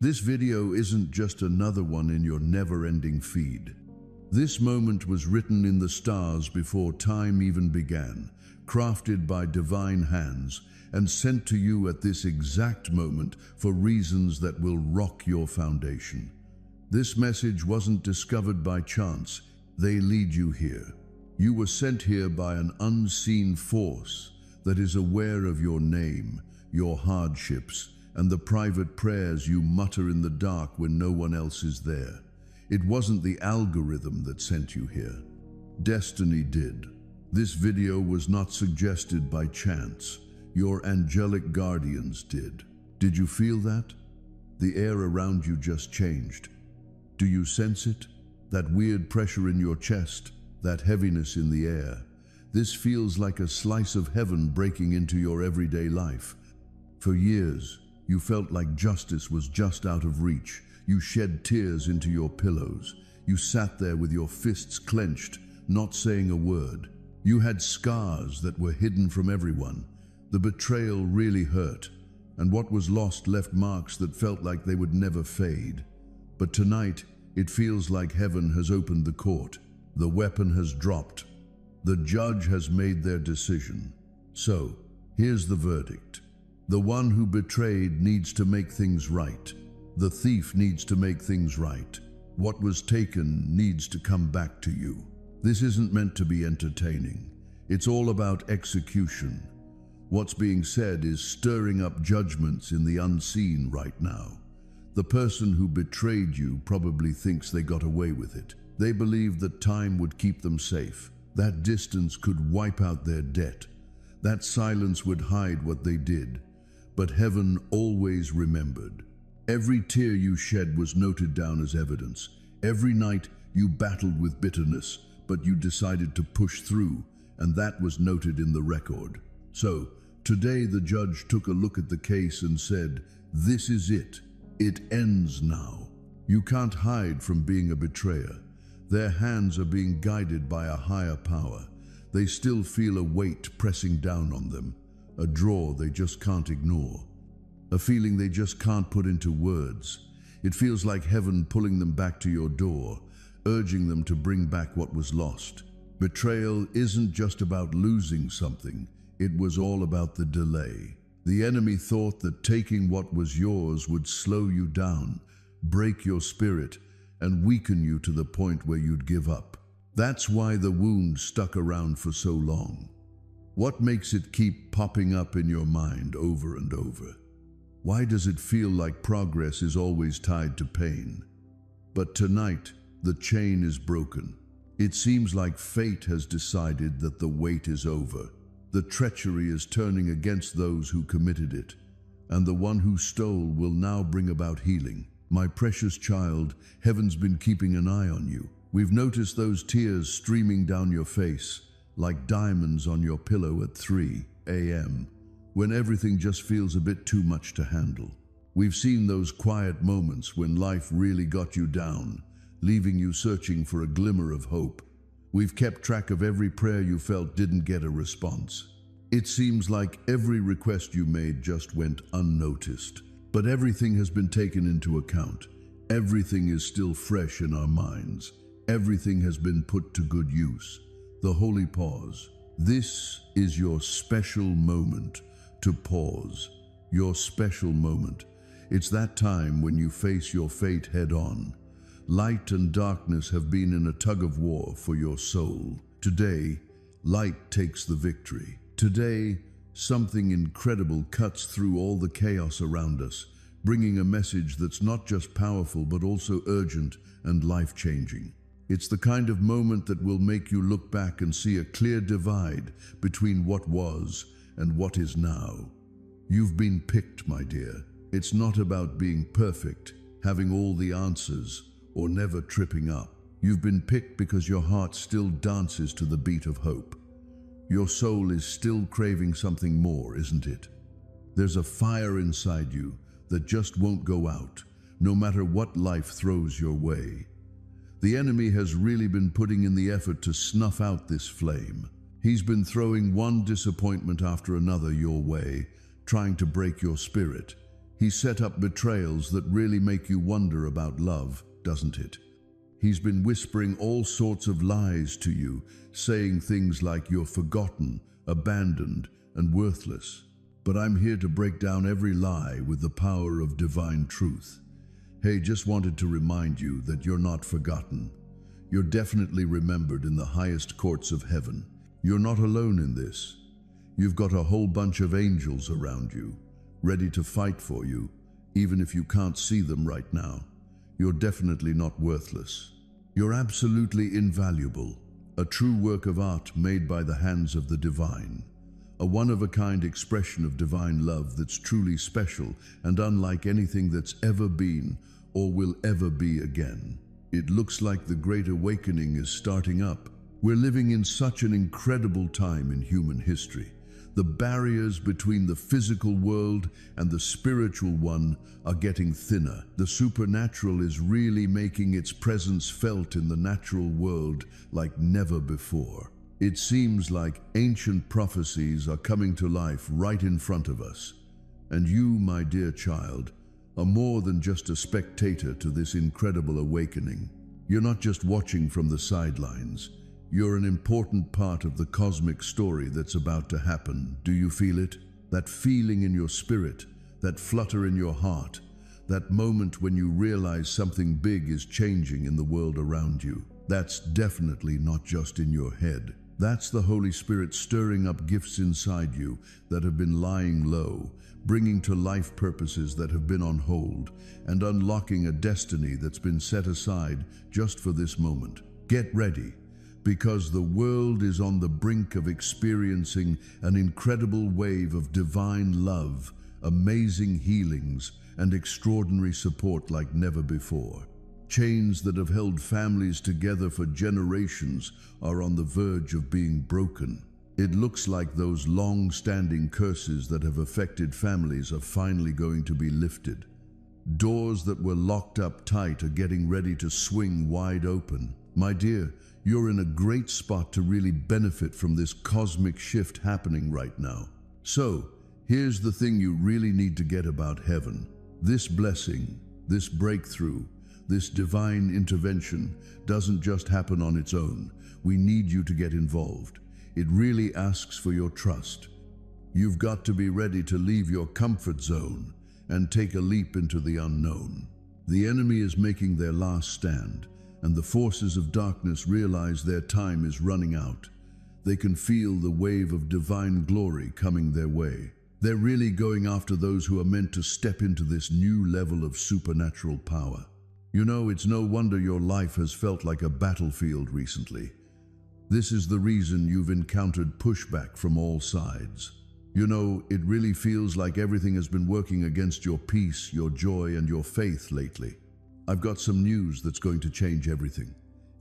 This video isn't just another one in your never-ending feed. This moment was written in the stars before time even began, crafted by divine hands, and sent to you at this exact moment for reasons that will rock your foundation. This message wasn't discovered by chance. They lead you here. You were sent here by an unseen force that is aware of your name, your hardships, and the private prayers you mutter in the dark when no one else is there. It wasn't the algorithm that sent you here. Destiny did. This video was not suggested by chance. Your angelic guardians did. Did you feel that? The air around you just changed. Do you sense it? That weird pressure in your chest, that heaviness in the air. This feels like a slice of heaven breaking into your everyday life. For years, you felt like justice was just out of reach. You shed tears into your pillows. You sat there with your fists clenched, not saying a word. You had scars that were hidden from everyone. The betrayal really hurt, and what was lost left marks that felt like they would never fade. But tonight, it feels like heaven has opened the court. The weapon has dropped. The judge has made their decision. So, here's the verdict. The one who betrayed needs to make things right. The thief needs to make things right. What was taken needs to come back to you. This isn't meant to be entertaining. It's all about execution. What's being said is stirring up judgments in the unseen right now. The person who betrayed you probably thinks they got away with it. They believed that time would keep them safe. That distance could wipe out their debt. That silence would hide what they did. But heaven always remembered. Every tear you shed was noted down as evidence. Every night you battled with bitterness, but you decided to push through, and that was noted in the record. So, today the judge took a look at the case and said, "This is it. It ends now." You can't hide from being a betrayer. Their hands are being guided by a higher power. They still feel a weight pressing down on them, a draw they just can't ignore, a feeling they just can't put into words. It feels like heaven pulling them back to your door, urging them to bring back what was lost. Betrayal isn't just about losing something. It was all about the delay. The enemy thought that taking what was yours would slow you down, break your spirit, and weaken you to the point where you'd give up. That's why the wound stuck around for so long. What makes it keep popping up in your mind over and over? Why does it feel like progress is always tied to pain? But tonight, the chain is broken. It seems like fate has decided that the wait is over. The treachery is turning against those who committed it, and the one who stole will now bring about healing. My precious child, heaven's been keeping an eye on you. We've noticed those tears streaming down your face, like diamonds on your pillow at 3 a.m., when everything just feels a bit too much to handle. We've seen those quiet moments when life really got you down, leaving you searching for a glimmer of hope. We've kept track of every prayer you felt didn't get a response. It seems like every request you made just went unnoticed. But everything has been taken into account. Everything is still fresh in our minds. Everything has been put to good use. The holy pause. This is your special moment to pause. Your special moment. It's that time when you face your fate head on. Light and darkness have been in a tug of war for your soul. Today, light takes the victory. Today, something incredible cuts through all the chaos around us, bringing a message that's not just powerful but also urgent and life-changing. It's the kind of moment that will make you look back and see a clear divide between what was and what is now. You've been picked, my dear. It's not about being perfect, having all the answers, or never tripping up. You've been picked because your heart still dances to the beat of hope. Your soul is still craving something more, isn't it? There's a fire inside you that just won't go out, no matter what life throws your way. The enemy has really been putting in the effort to snuff out this flame. He's been throwing one disappointment after another your way, trying to break your spirit. He set up betrayals that really make you wonder about love, doesn't it? He's been whispering all sorts of lies to you, saying things like you're forgotten, abandoned, and worthless. But I'm here to break down every lie with the power of divine truth. Hey, just wanted to remind you that you're not forgotten. You're definitely remembered in the highest courts of heaven. You're not alone in this. You've got a whole bunch of angels around you, ready to fight for you, even if you can't see them right now. You're definitely not worthless. You're absolutely invaluable, a true work of art made by the hands of the divine, a one-of-a-kind expression of divine love that's truly special and unlike anything that's ever been or will ever be again. It looks like the Great Awakening is starting up. We're living in such an incredible time in human history. The barriers between the physical world and the spiritual one are getting thinner. The supernatural is really making its presence felt in the natural world like never before. It seems like ancient prophecies are coming to life right in front of us. And you, my dear child, are more than just a spectator to this incredible awakening. You're not just watching from the sidelines. You're an important part of the cosmic story that's about to happen. Do you feel it? That feeling in your spirit, that flutter in your heart, that moment when you realize something big is changing in the world around you. That's definitely not just in your head. That's the Holy Spirit stirring up gifts inside you that have been lying low, bringing to life purposes that have been on hold, and unlocking a destiny that's been set aside just for this moment. Get ready, because the world is on the brink of experiencing an incredible wave of divine love, amazing healings, and extraordinary support like never before. Chains that have held families together for generations are on the verge of being broken. It looks like those long-standing curses that have affected families are finally going to be lifted. Doors that were locked up tight are getting ready to swing wide open. My dear, you're in a great spot to really benefit from this cosmic shift happening right now. So, here's the thing you really need to get about heaven. This blessing, this breakthrough, this divine intervention doesn't just happen on its own. We need you to get involved. It really asks for your trust. You've got to be ready to leave your comfort zone and take a leap into the unknown. The enemy is making their last stand, and the forces of darkness realize their time is running out. They can feel the wave of divine glory coming their way. They're really going after those who are meant to step into this new level of supernatural power. You know, it's no wonder your life has felt like a battlefield recently. This is the reason you've encountered pushback from all sides. You know, it really feels like everything has been working against your peace, your joy, and your faith lately. I've got some news that's going to change everything.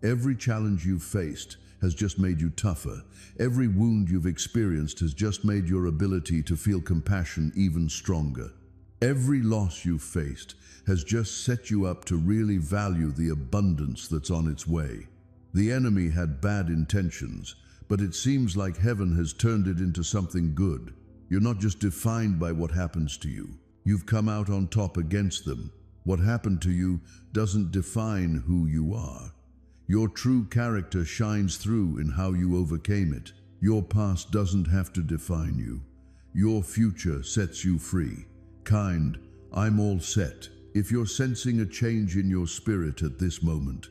Every challenge you've faced has just made you tougher. Every wound you've experienced has just made your ability to feel compassion even stronger. Every loss you've faced has just set you up to really value the abundance that's on its way. The enemy had bad intentions, but it seems like heaven has turned it into something good. You're not just defined by what happens to you. You've come out on top against them. What happened to you doesn't define who you are. Your true character shines through in how you overcame it. Your past doesn't have to define you. Your future sets you free. Kind, I'm all set. If you're sensing a change in your spirit at this moment,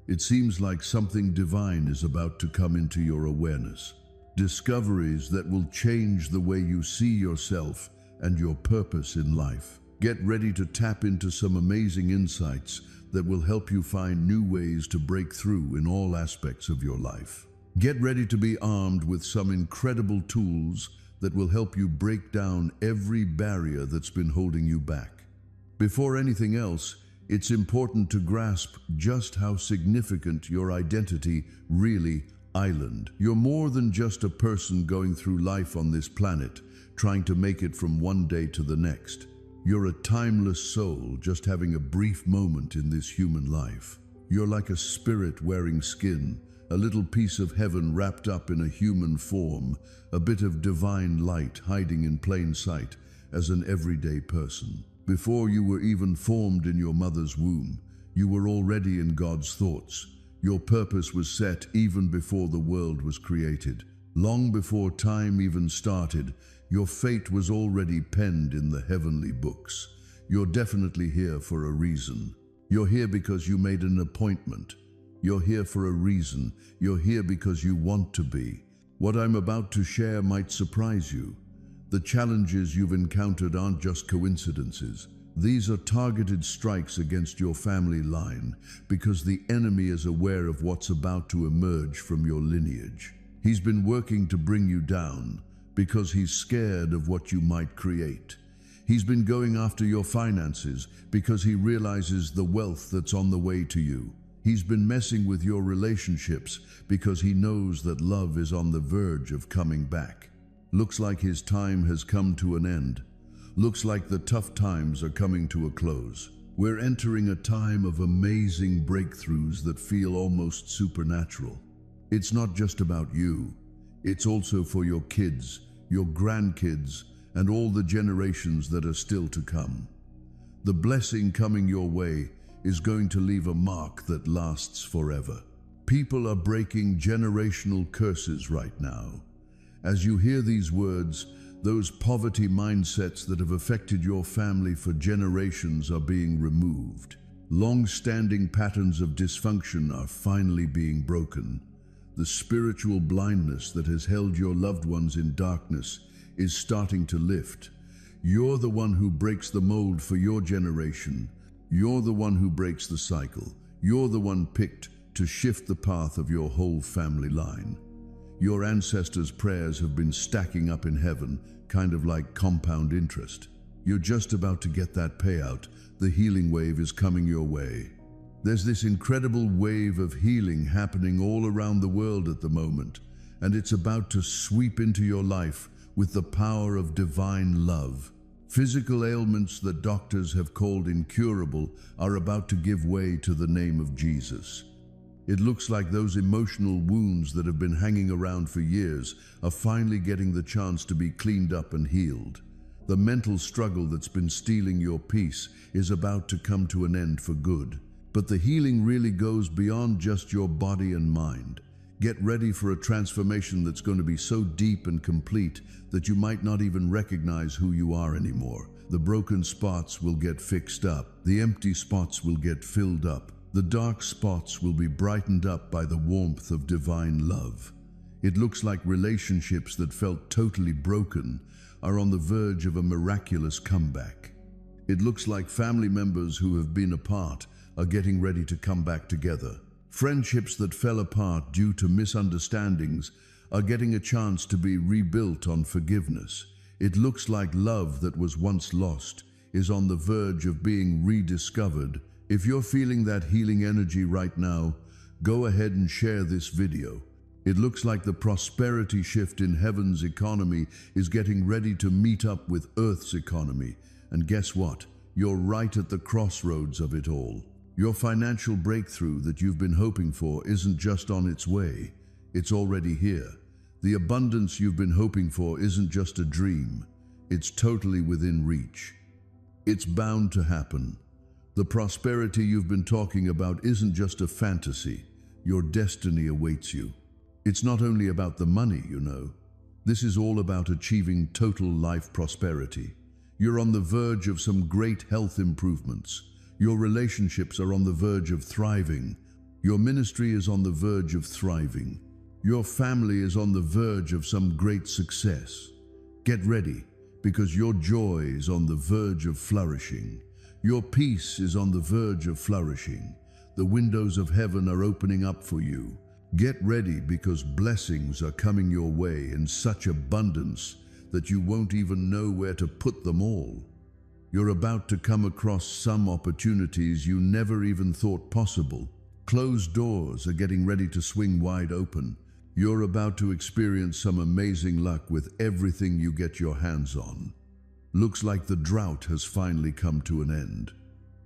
it seems like something divine is about to come into your awareness. Discoveries that will change the way you see yourself and your purpose in life. Get ready to tap into some amazing insights that will help you find new ways to break through in all aspects of your life. Get ready to be armed with some incredible tools that will help you break down every barrier that's been holding you back. Before anything else, it's important to grasp just how significant your identity really is. You're more than just a person going through life on this planet, trying to make it from one day to the next. You're a timeless soul just having a brief moment in this human life. You're like a spirit wearing skin, a little piece of heaven wrapped up in a human form, a bit of divine light hiding in plain sight as an everyday person. Before you were even formed in your mother's womb, you were already in God's thoughts. Your purpose was set even before the world was created. Long before time even started, your fate was already penned in the heavenly books. You're definitely here for a reason. You're here because you made an appointment. You're here for a reason. You're here because you want to be. What I'm about to share might surprise you. The challenges you've encountered aren't just coincidences. These are targeted strikes against your family line because the enemy is aware of what's about to emerge from your lineage. He's been working to bring you down because he's scared of what you might create. He's been going after your finances because he realizes the wealth that's on the way to you. He's been messing with your relationships because he knows that love is on the verge of coming back. Looks like his time has come to an end. Looks like the tough times are coming to a close. We're entering a time of amazing breakthroughs that feel almost supernatural. It's not just about you. It's also for your kids, your grandkids, and all the generations that are still to come. The blessing coming your way is going to leave a mark that lasts forever. People are breaking generational curses right now. As you hear these words, those poverty mindsets that have affected your family for generations are being removed. Long-standing patterns of dysfunction are finally being broken. The spiritual blindness that has held your loved ones in darkness is starting to lift. You're the one who breaks the mold for your generation. You're the one who breaks the cycle. You're the one picked to shift the path of your whole family line. Your ancestors' prayers have been stacking up in heaven, kind of like compound interest. You're just about to get that payout. The healing wave is coming your way. There's this incredible wave of healing happening all around the world at the moment, and it's about to sweep into your life with the power of divine love. Physical ailments that doctors have called incurable are about to give way to the name of Jesus. It looks like those emotional wounds that have been hanging around for years are finally getting the chance to be cleaned up and healed. The mental struggle that's been stealing your peace is about to come to an end for good. But the healing really goes beyond just your body and mind. Get ready for a transformation that's going to be so deep and complete that you might not even recognize who you are anymore. The broken spots will get fixed up. The empty spots will get filled up. The dark spots will be brightened up by the warmth of divine love. It looks like relationships that felt totally broken are on the verge of a miraculous comeback. It looks like family members who have been apart are getting ready to come back together. Friendships that fell apart due to misunderstandings are getting a chance to be rebuilt on forgiveness. It looks like love that was once lost is on the verge of being rediscovered. If you're feeling that healing energy right now, go ahead and share this video. It looks like the prosperity shift in heaven's economy is getting ready to meet up with Earth's economy. And guess what? You're right at the crossroads of it all. Your financial breakthrough that you've been hoping for isn't just on its way, it's already here. The abundance you've been hoping for isn't just a dream, it's totally within reach. It's bound to happen. The prosperity you've been talking about isn't just a fantasy, your destiny awaits you. It's not only about the money, you know. This is all about achieving total life prosperity. You're on the verge of some great health improvements. Your relationships are on the verge of thriving. Your ministry is on the verge of thriving. Your family is on the verge of some great success. Get ready, because your joy is on the verge of flourishing. Your peace is on the verge of flourishing. The windows of heaven are opening up for you. Get ready, because blessings are coming your way in such abundance that you won't even know where to put them all. You're about to come across some opportunities you never even thought possible. Closed doors are getting ready to swing wide open. You're about to experience some amazing luck with everything you get your hands on. Looks like the drought has finally come to an end.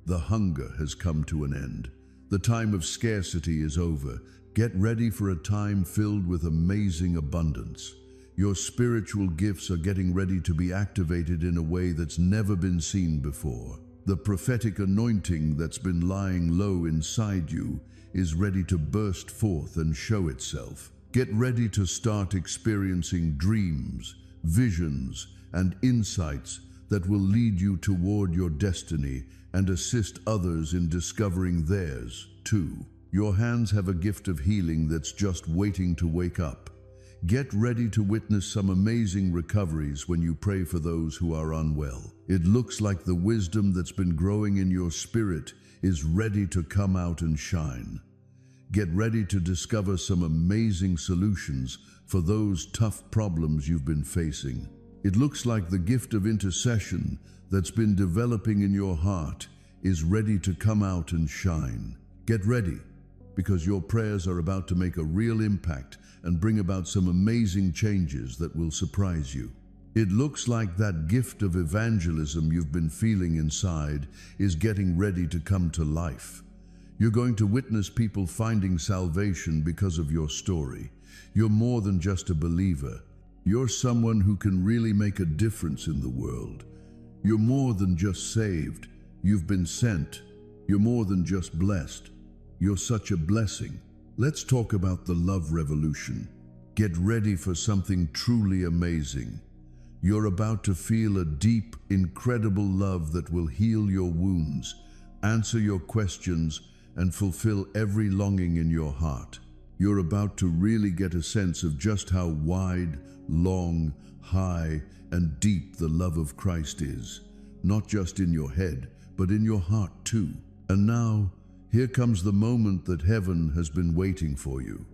The hunger has come to an end. The time of scarcity is over. Get ready for a time filled with amazing abundance. Your spiritual gifts are getting ready to be activated in a way that's never been seen before. The prophetic anointing that's been lying low inside you is ready to burst forth and show itself. Get ready to start experiencing dreams, visions, and insights that will lead you toward your destiny and assist others in discovering theirs, too. Your hands have a gift of healing that's just waiting to wake up. Get ready to witness some amazing recoveries when you pray for those who are unwell. It looks like the wisdom that's been growing in your spirit is ready to come out and shine. Get ready to discover some amazing solutions for those tough problems you've been facing. It looks like the gift of intercession that's been developing in your heart is ready to come out and shine. Get ready, because your prayers are about to make a real impact and bring about some amazing changes that will surprise you. It looks like that gift of evangelism you've been feeling inside is getting ready to come to life. You're going to witness people finding salvation because of your story. You're more than just a believer. You're someone who can really make a difference in the world. You're more than just saved. You've been sent. You're more than just blessed. You're such a blessing. Let's talk about the love revolution. Get ready for something truly amazing. You're about to feel a deep, incredible love that will heal your wounds, answer your questions, and fulfill every longing in your heart. You're about to really get a sense of just how wide, long, high, and deep the love of Christ is, not just in your head, but in your heart too. And now, here comes the moment that heaven has been waiting for you.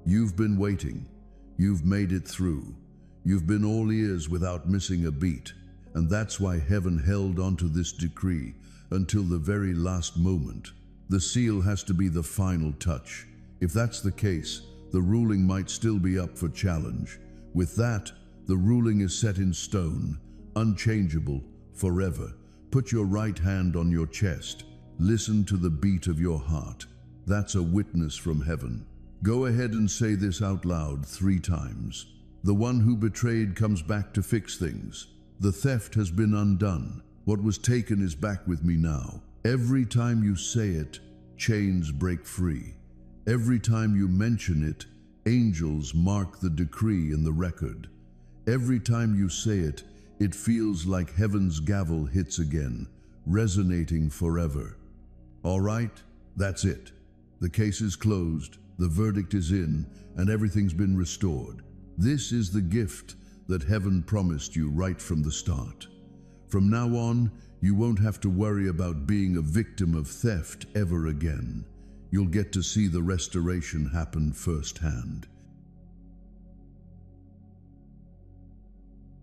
You've been waiting. You've made it through. You've been all ears without missing a beat. And that's why heaven held onto this decree until the very last moment. The seal has to be the final touch. If that's the case, the ruling might still be up for challenge. With that, the ruling is set in stone, unchangeable, forever. Put your right hand on your chest. Listen to the beat of your heart. That's a witness from heaven. Go ahead and say this out loud 3 times. The one who betrayed comes back to fix things. The theft has been undone. What was taken is back with me now. Every time you say it, chains break free. Every time you mention it, angels mark the decree in the record. Every time you say it, it feels like heaven's gavel hits again, resonating forever. All right, that's it. The case is closed, the verdict is in, and everything's been restored. This is the gift that heaven promised you right from the start. From now on, you won't have to worry about being a victim of theft ever again. You'll get to see the restoration happen firsthand.